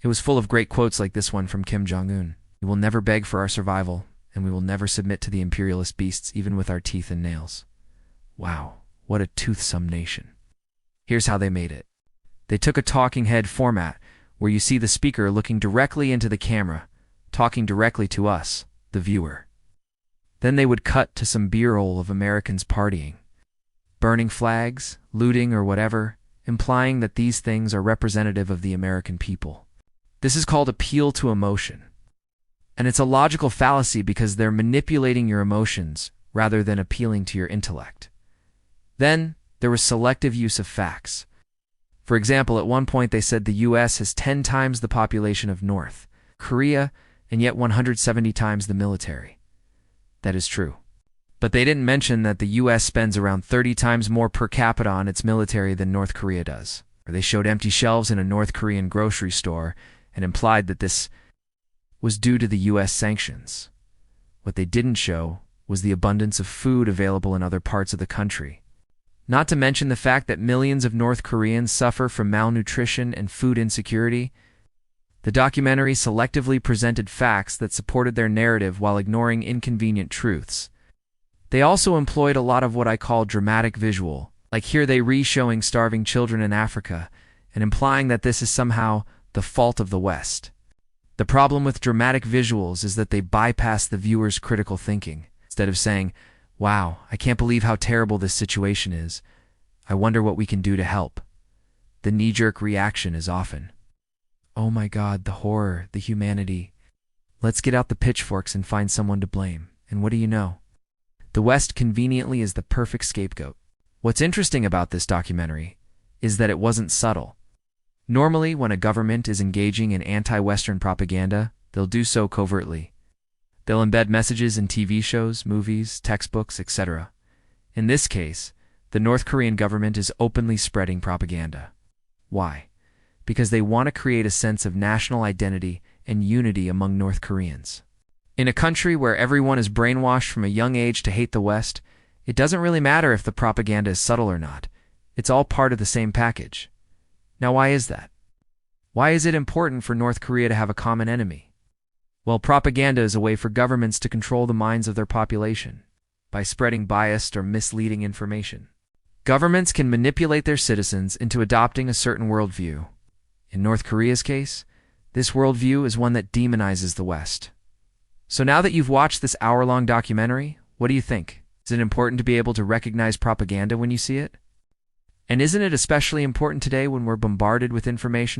It was full of great quotes like this one from Kim Jong-un. "We will never beg for our survival, and we will never submit to the imperialist beasts, even with our teeth and nails." Wow, what a toothsome nation. Here's how they made it. They took a talking head format, where you see the speaker looking directly into the camera, talking directly to us, the viewer. Then they would cut to some B-roll of Americans partying, burning flags, looting, or whatever, implying that these things are representative of the American people. This is called appeal to emotion. And it's a logical fallacy because they're manipulating your emotions rather than appealing to your intellect. Then, there was selective use of facts. For example, at one point they said the US has 10 times the population of North Korea and yet 170 times the military. That is true. But they didn't mention that the US spends around 30 times more per capita on its military than North Korea does. Or they showed empty shelves in a North Korean grocery store and implied that this was due to the US sanctions. What they didn't show was the abundance of food available in other parts of the country. Not to mention the fact that millions of North Koreans suffer from malnutrition and food insecurity. The documentary selectively presented facts that supported their narrative while ignoring inconvenient truths. They also employed a lot of what I call dramatic visual, like here they re-showing starving children in Africa and implying that this is somehow the fault of the West. The problem with dramatic visuals is that they bypass the viewer's critical thinking. Instead of saying, "Wow, I can't believe how terrible this situation is. I wonder what we can do to help," the knee-jerk reaction is often, "Oh my God, the horror, the humanity. Let's get out the pitchforks and find someone to blame." And what do you know? The West conveniently is the perfect scapegoat. What's interesting about this documentary is that it wasn't subtle. Normally, when a government is engaging in anti-Western propaganda, they'll do so covertly. They'll embed messages in TV shows, movies, textbooks, etc. In this case, the North Korean government is openly spreading propaganda. Why? Because they want to create a sense of national identity and unity among North Koreans. In a country where everyone is brainwashed from a young age to hate the West, it doesn't really matter if the propaganda is subtle or not. It's all part of the same package. Now, why is that? Why is it important for North Korea to have a common enemy? Well, propaganda is a way for governments to control the minds of their population by spreading biased or misleading information. Governments can manipulate their citizens into adopting a certain worldview. In North Korea's case, this worldview is one that demonizes the West. So now that you've watched this hour-long documentary, what do you think? Is it important to be able to recognize propaganda when you see it? And isn't it especially important today when we're bombarded with information